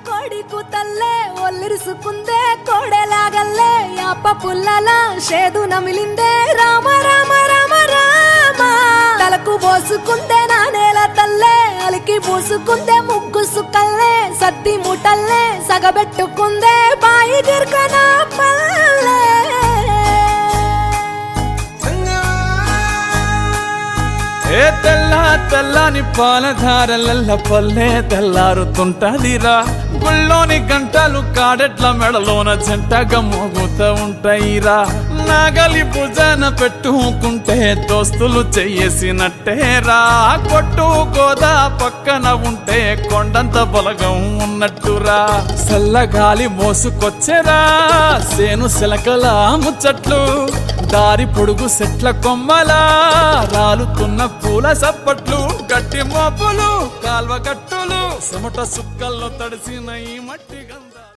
కోడి కూతల్లే ఒల్లిరుసుకుందే కోడెలాగల్లే యాప పుల్లల షేదు నమిలిందే రామ రామ రామ రామ తలకు పోసుకుందే నా నేల తల్లే అలికి పూసుకుందే ముగ్గు సుక్కల్లే సత్తి ముటల్లే సగబెట్టుకుందే బాయి గిర్కనా పల్లె ఏ తెల్ల తెల్లని పాలధారలల్ల పల్లె తెల్లారుతుంటదిరా గుళ్ళోని గంటలు కాడెట్ల మెడలోన జంటగా మోగుతూ ఉంటాయిరా నాగలి భుజన పెట్టుకుంటే దోస్తులు చెయ్యేసినట్టేరా కొట్టు గోదా పక్కన ఉంటే కొండంత బలగం ఉన్నట్టురా చల్లగాలి మోసుకొచ్చెరా సేను సిలకల ముచ్చట్లు దారి పొడుగు సెట్ల కొమ్మలా రాలుతున్న పూల సప్పట్లు గట్టి మోపులు కాల్వ గట్టులు చెమట సుక్కల్లో తడిసిన ఈ మట్టి గంధ